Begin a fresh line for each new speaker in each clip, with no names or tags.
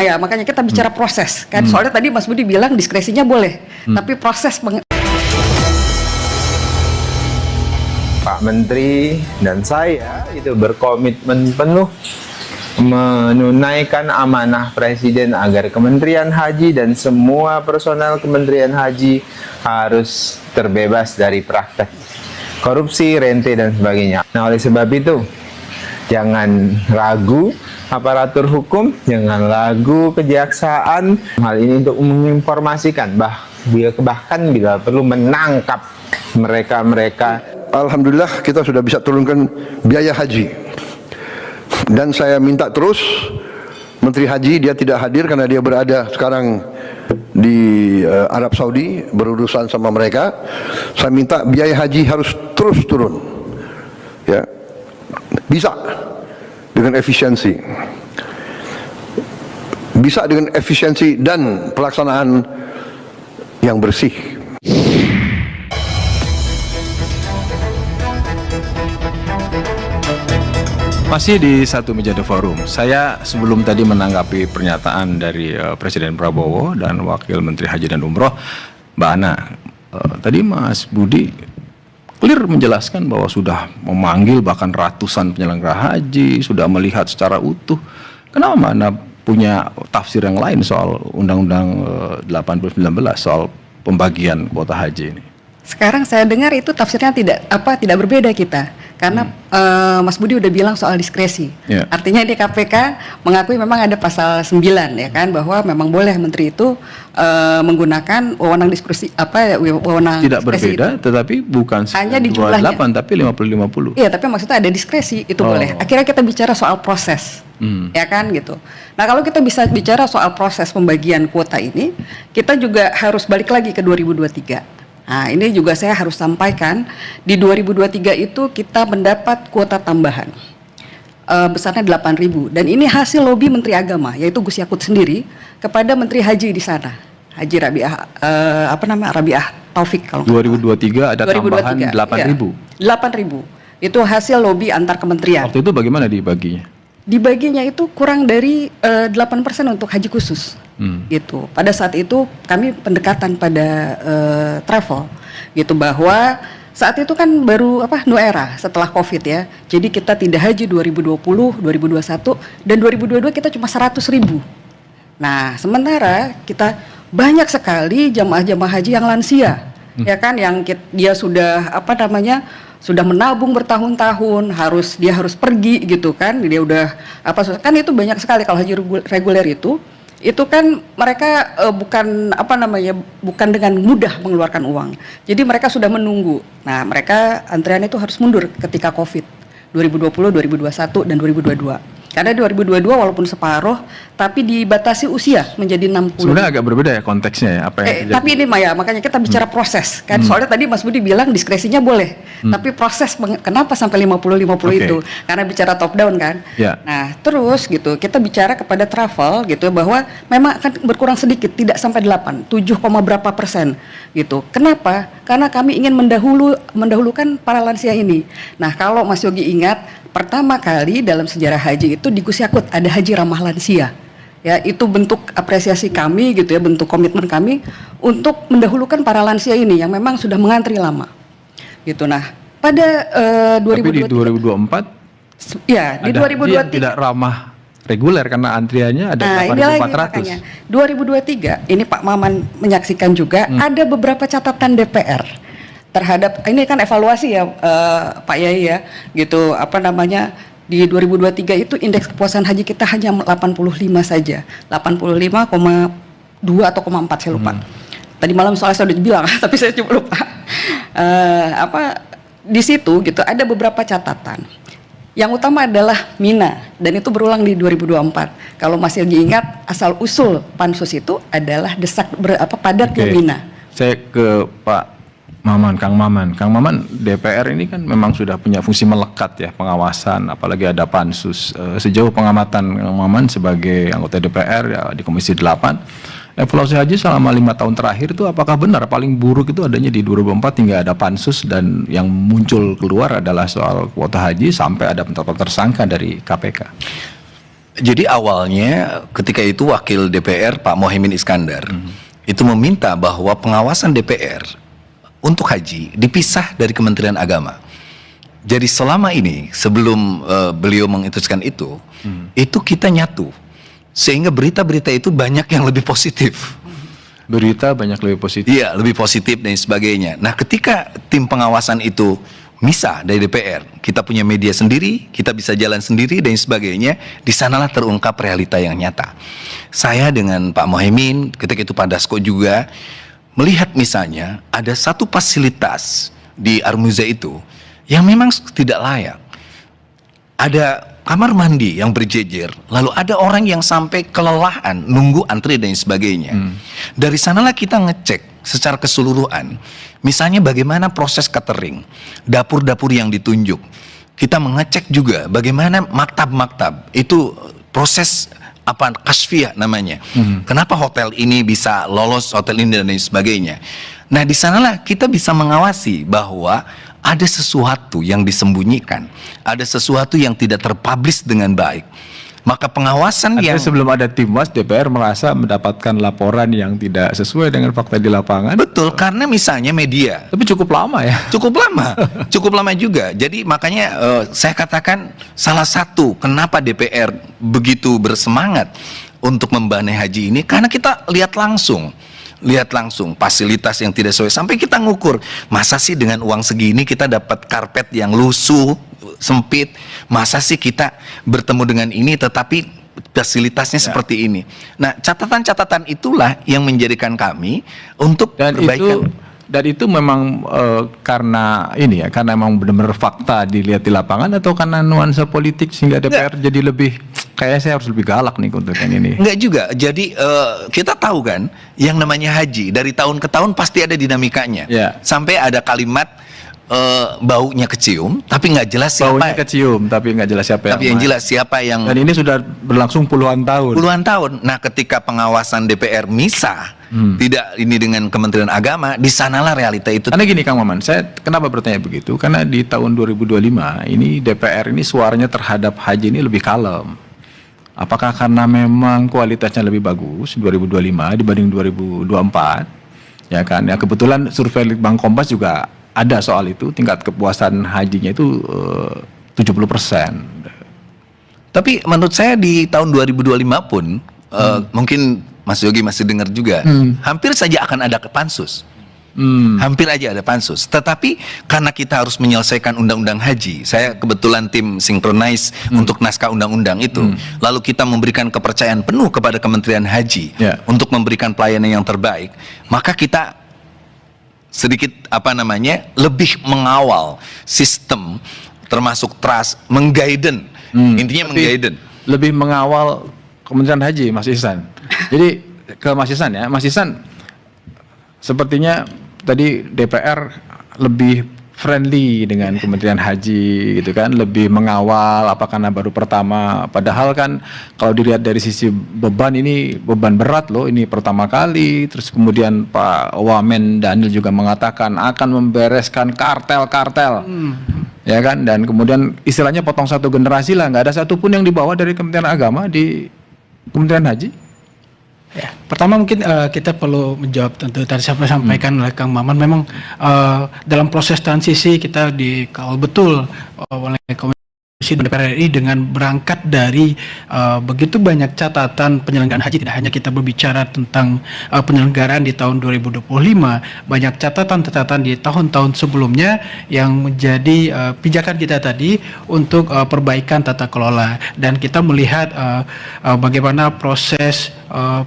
Ya, makanya kita bicara proses kan. Soalnya tadi Mas Budi bilang diskresinya boleh, tapi proses
Pak Menteri dan saya itu berkomitmen penuh menunaikan amanah Presiden agar Kementerian Haji dan semua personel Kementerian Haji harus terbebas dari praktek korupsi, rente dan sebagainya. Nah, oleh sebab itu jangan ragu aparatur hukum, jangan ragu kejaksaan hal ini untuk menginformasikan bahkan bila perlu menangkap mereka.
Alhamdulillah kita sudah bisa turunkan biaya haji. Dan saya minta terus Menteri Haji, dia tidak hadir karena dia berada sekarang di Arab Saudi berurusan sama mereka. Saya minta biaya haji harus terus turun. Ya. Bisa dengan efisiensi. Bisa dengan efisiensi dan pelaksanaan yang bersih.
Masih di Satu Meja The Forum. Saya sebelum tadi menanggapi pernyataan dari Presiden Prabowo dan Wakil Menteri Haji dan Umroh, Mbak Ana, tadi Mas Budi clear menjelaskan bahwa sudah memanggil bahkan ratusan penyelenggara haji, sudah melihat secara utuh. Kenapa Mbak Ana punya tafsir yang lain soal Undang-Undang 8019 soal pembagian kuota haji ini?
sekarang saya dengar itu tafsirnya tidak berbeda kita. Karena Mas Budi udah bilang soal diskresi. Artinya di KPK mengakui memang ada pasal 9 ya kan, bahwa memang boleh menteri itu menggunakan wewenang diskresi wewenang
tidak diskresi berbeda itu. Tetapi bukan
hanya di jumlahnya
28 tapi 50-50.
Iya, tapi maksudnya ada diskresi itu boleh. Akhirnya kita bicara soal proses. Ya kan gitu. Nah, kalau kita bisa bicara soal proses pembagian kuota ini, kita juga harus balik lagi ke 2023. Nah, ini juga saya harus sampaikan, di 2023 itu kita mendapat kuota tambahan besarnya 8.000, dan ini hasil lobi Menteri Agama, yaitu Gus Yakut sendiri kepada Menteri Haji di sana, Haji Rabiah Taufik. Kalau
2023 ada tambahan 8.000.
Ya, 8.000 itu hasil lobi antar kementerian.
Waktu itu bagaimana dibaginya?
Dibaginya itu kurang dari 8% untuk haji khusus. Gitu. Pada saat itu kami pendekatan pada travel gitu, bahwa saat itu kan baru new era setelah Covid ya. Jadi kita tidak haji 2020, 2021 dan 2022 kita cuma 100.000. Nah, sementara kita banyak sekali jamaah-jamaah haji yang lansia. Ya kan, yang dia sudah sudah menabung bertahun-tahun, dia harus pergi gitu kan, dia udah kan itu banyak sekali. Kalau haji reguler itu kan mereka bukan dengan mudah mengeluarkan uang. Jadi mereka sudah menunggu. Nah, mereka antrian itu harus mundur ketika Covid 2020, 2021 dan 2022. Karena 2022 walaupun separuh, tapi dibatasi usia menjadi 60.
Sebenarnya agak berbeda ya konteksnya ya, apa yang
tapi ini Maya, makanya kita bicara proses kan. Soalnya tadi Mas Budi bilang diskresinya boleh, tapi proses kenapa sampai 50-50 itu? Karena bicara top down kan. Nah, terus gitu, kita bicara kepada travel gitu, bahwa memang akan berkurang sedikit, tidak sampai 8, 7, berapa persen gitu. Kenapa? Karena kami ingin mendahulukan para lansia ini. Nah, kalau Mas Yogi ingat, pertama kali dalam sejarah haji itu di Gus Yakut ada haji ramah lansia. Ya, itu bentuk apresiasi kami gitu ya, bentuk komitmen kami untuk mendahulukan para lansia ini yang memang sudah mengantri lama. Gitu. Nah, pada 2023,
tapi di 2024
ya, di 2023
tidak ramah reguler karena antriannya ada 8.400.
2023 ini Pak Maman menyaksikan juga ada beberapa catatan DPR terhadap ini kan evaluasi ya Pak Yai ya gitu, di 2023 itu indeks kepuasan haji kita hanya 85 saja, 85,2 atau 0,4 saya lupa. Tadi malam soalnya saya udah bilang tapi saya cuma lupa. Di situ gitu ada beberapa catatan. Yang utama adalah Mina, dan itu berulang di 2024. Kalau masih ingat, asal usul pansus itu adalah padat ke Mina.
Saya ke Pak Kang Maman, DPR ini kan memang sudah punya fungsi melekat ya, pengawasan, apalagi ada pansus. Sejauh pengamatan Kang Maman sebagai anggota DPR ya di Komisi 8, evaluasi haji selama 5 tahun terakhir itu apakah benar paling buruk itu adanya di 2024 hingga ada pansus dan yang muncul keluar adalah soal kuota haji sampai ada penetapan tersangka dari KPK?
Jadi awalnya ketika itu Wakil DPR Pak Mohaimin Iskandar itu meminta bahwa pengawasan DPR untuk haji dipisah dari Kementerian Agama. Jadi selama ini sebelum beliau menginstruksikan itu kita nyatu. Sehingga berita-berita itu banyak yang lebih positif.
Berita banyak lebih positif.
Iya, lebih positif dan sebagainya. Nah, ketika tim pengawasan itu misah dari DPR, kita punya media sendiri, kita bisa jalan sendiri dan sebagainya, di sanalah terungkap realita yang nyata. Saya dengan Pak Mohaimin, ketika itu Pak Dasko juga, melihat misalnya ada satu fasilitas di Armuza itu yang memang tidak layak. Ada kamar mandi yang berjejer, lalu ada orang yang sampai kelelahan nunggu antri dan sebagainya. Dari sanalah kita ngecek secara keseluruhan, misalnya bagaimana proses catering, dapur-dapur yang ditunjuk. Kita mengecek juga bagaimana maktab-maktab itu proses kasfiyah namanya. Kenapa hotel ini bisa lolos, hotel ini dan lain sebagainya. Nah, di sanalah kita bisa mengawasi bahwa ada sesuatu yang disembunyikan, ada sesuatu yang tidak terpublish dengan baik. Maka pengawasan
Artinya
yang
sebelum ada Timwas, DPR merasa mendapatkan laporan yang tidak sesuai dengan fakta di lapangan.
betul, karena misalnya media
Tapi cukup lama ya.
cukup lama juga. Jadi makanya saya katakan salah satu kenapa DPR begitu bersemangat untuk membenahi haji ini, karena kita lihat langsung fasilitas yang tidak sesuai, sampai kita ngukur, masa sih dengan uang segini kita dapat karpet yang lusuh, sempit, masa sih kita bertemu dengan ini tetapi fasilitasnya seperti ini. Nah, catatan-catatan itulah yang menjadikan kami untuk perbaikan.
Dan itu memang karena ini ya, karena memang benar-benar fakta dilihat di lapangan, atau karena nuansa politik sehingga DPR jadi lebih, kayaknya saya harus lebih galak nih untuk yang ini.
Enggak juga. Jadi kita tahu kan yang namanya haji dari tahun ke tahun pasti ada dinamikanya.
Ya.
Sampai ada kalimat baunya kecium tapi nggak jelas siapa.
Baunya kecium tapi nggak jelas siapa
Tapi yang jelas siapa yang.
Dan ini sudah berlangsung puluhan tahun.
Puluhan tahun. Nah, ketika pengawasan DPR misah tidak ini dengan Kementerian Agama, di sanalah realita itu.
Karena gini Kang Maman, saya kenapa bertanya begitu? Karena di tahun 2025 ini DPR ini suaranya terhadap haji ini lebih kalem. Apakah karena memang kualitasnya lebih bagus 2025 dibanding 2024? Ya kan? Ya kebetulan survei Litbang Kompas juga ada soal itu, tingkat kepuasan hajinya itu 70%.
Tapi menurut saya di tahun 2025 pun mungkin Mas Yogi masih dengar juga, hampir saja akan ada pansus. Hampir aja ada pansus. Tetapi karena kita harus menyelesaikan undang-undang haji, saya kebetulan tim sinkronize untuk naskah undang-undang itu, lalu kita memberikan kepercayaan penuh kepada Kementerian Haji untuk memberikan pelayanan yang terbaik, maka kita sedikit lebih mengawal sistem, termasuk trust, mengguiden, intinya mengguiden.
Lebih mengawal Kementerian Haji, Mas Ihsan. Jadi ke Mas Ihsan ya, Mas Ihsan, sepertinya tadi DPR lebih friendly dengan Kementerian Haji gitu kan, lebih mengawal, apa karena baru pertama, padahal kan kalau dilihat dari sisi beban, ini beban berat loh, ini pertama kali. Terus kemudian Pak Wamen Daniel juga mengatakan akan membereskan kartel-kartel, ya kan, dan kemudian istilahnya potong satu generasi lah, nggak ada satupun yang dibawa dari Kementerian Agama di Kementerian Haji.
Ya, pertama mungkin kita perlu menjawab, tentu tadi saya sampaikan oleh Kang Maman, memang dalam proses transisi kita dikawal betul oleh Komisi DPR RI dengan berangkat dari begitu banyak catatan penyelenggaraan haji. Tidak hanya kita berbicara tentang penyelenggaraan di tahun 2025, banyak catatan-catatan di tahun-tahun sebelumnya yang menjadi pijakan kita tadi untuk perbaikan tata kelola, dan kita melihat bagaimana proses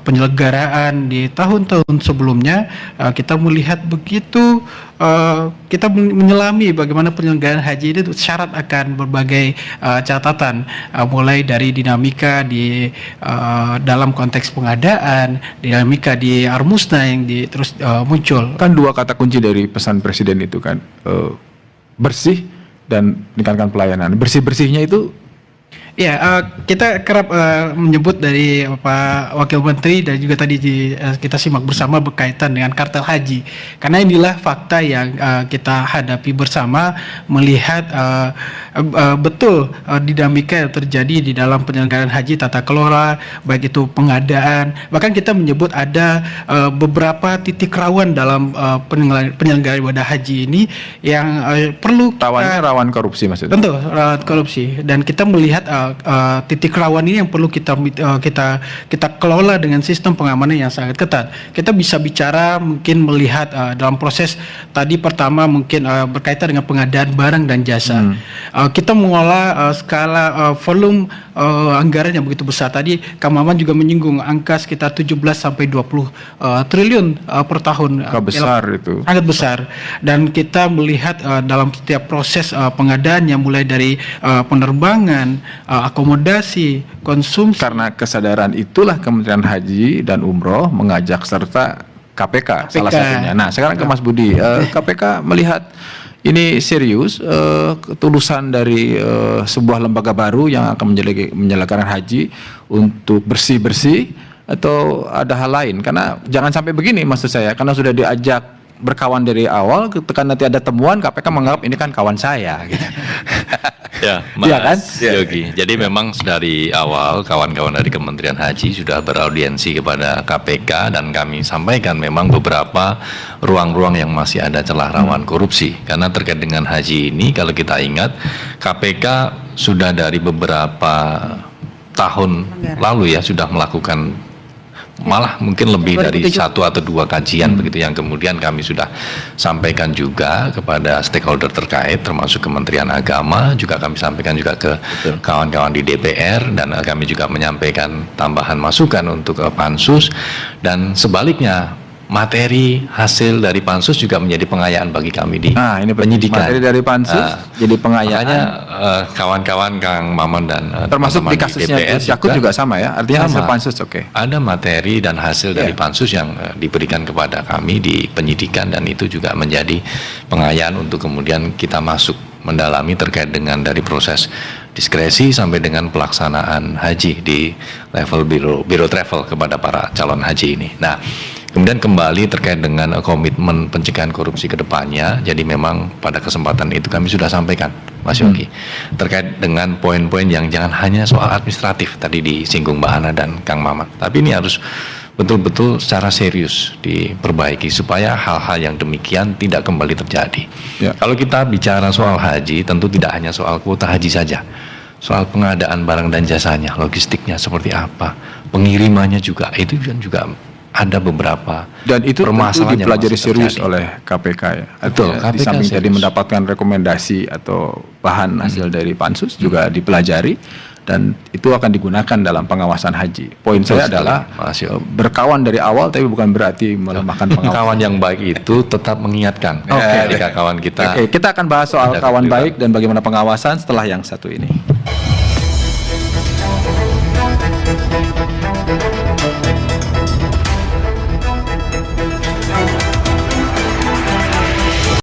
penyelenggaraan di tahun-tahun sebelumnya. Kita melihat begitu kita menyelami bagaimana penyelenggaraan haji itu syarat akan berbagai catatan, mulai dari dinamika di dalam konteks pengadaan, dinamika di Armusna yang terus muncul.
Kan dua kata kunci dari pesan Presiden itu kan, bersih dan meningkatkan pelayanan. Bersih-bersihnya itu
Ya, kita kerap menyebut dari Pak Wakil Menteri dan juga tadi kita simak bersama berkaitan dengan kartel haji. Karena inilah fakta yang kita hadapi bersama, melihat betul dinamika yang terjadi di dalam penyelenggaraan haji, tata kelola, baik itu pengadaan. Bahkan kita menyebut ada beberapa titik rawan dalam penyelenggaraan ibadah haji ini yang perlu
Tawannya rawan korupsi maksudnya.
tentu rawan korupsi, dan kita melihat titik rawan ini yang perlu kita kelola dengan sistem pengamanan yang sangat ketat. Kita bisa bicara mungkin melihat dalam proses tadi pertama mungkin berkaitan dengan pengadaan barang dan jasa. Kita mengolah skala volume anggaran yang begitu besar. Tadi Kang Maman juga menyinggung angka sekitar 17 sampai 20 triliun per tahun.
Besar itu.
Sangat besar, dan kita melihat dalam setiap proses pengadaan yang mulai dari penerbangan, akomodasi, konsumsi.
Karena kesadaran itulah Kementerian Haji dan Umroh mengajak serta KPK salah satunya. Nah, sekarang ke Mas Budi, KPK melihat ini serius, ketulusan dari sebuah lembaga baru yang akan menyelenggarakan haji untuk bersih-bersih, atau ada hal lain? Karena jangan sampai begini maksud saya, karena sudah diajak berkawan dari awal, ketika nanti ada temuan KPK menganggap ini kan kawan saya gitu.
Ya, Mas Yogi. Jadi memang dari awal kawan-kawan dari Kementerian Haji sudah beraudiensi kepada KPK, dan kami sampaikan memang beberapa ruang-ruang yang masih ada celah rawan korupsi. Karena terkait dengan haji ini, kalau kita ingat, KPK sudah dari beberapa tahun lalu ya sudah melakukan malah mungkin lebih dari 1 atau 2 kajian begitu, yang kemudian kami sudah sampaikan juga kepada stakeholder terkait termasuk Kementerian Agama, juga kami sampaikan juga ke kawan-kawan di DPR, dan kami juga menyampaikan tambahan masukan untuk Pansus, dan sebaliknya materi hasil dari Pansus juga menjadi pengayaan bagi kami di
ini
penyidikan.
Materi dari Pansus jadi pengayaan.
Makanya kawan-kawan Kang Maman dan
termasuk di kasusnya Yakut juga sama ya, artinya hasil Pansus.
Ada materi dan hasil dari Pansus yang diberikan kepada kami di penyidikan, dan itu juga menjadi pengayaan untuk kemudian kita masuk mendalami terkait dengan dari proses diskresi sampai dengan pelaksanaan haji di level biro travel kepada para calon haji ini. Nah, kemudian kembali terkait dengan komitmen pencegahan korupsi ke depannya. Jadi memang pada kesempatan itu kami sudah sampaikan, Mas Yogi, terkait dengan poin-poin yang jangan hanya soal administratif tadi disinggung Mbak Hana dan Kang Maman, tapi ini harus betul-betul secara serius diperbaiki supaya hal-hal yang demikian tidak kembali terjadi. Kalau kita bicara soal haji, tentu tidak hanya soal kuota haji saja, soal pengadaan barang dan jasanya, logistiknya seperti apa, pengirimannya juga, itu juga ada beberapa,
dan itu
permasalahan
tentu dipelajari serius oleh KPK ya.
Betul,
KPK di samping jadi mendapatkan rekomendasi atau bahan hasil dari Pansus juga dipelajari, dan itu akan digunakan dalam pengawasan haji. Poin saya adalah berkawan dari awal, tapi bukan berarti melemahkan pengawasan.
Kawan yang baik itu tetap mengingatkan ketika kawan kita.
Kita akan bahas soal kawan baik dan bagaimana pengawasan setelah yang satu ini.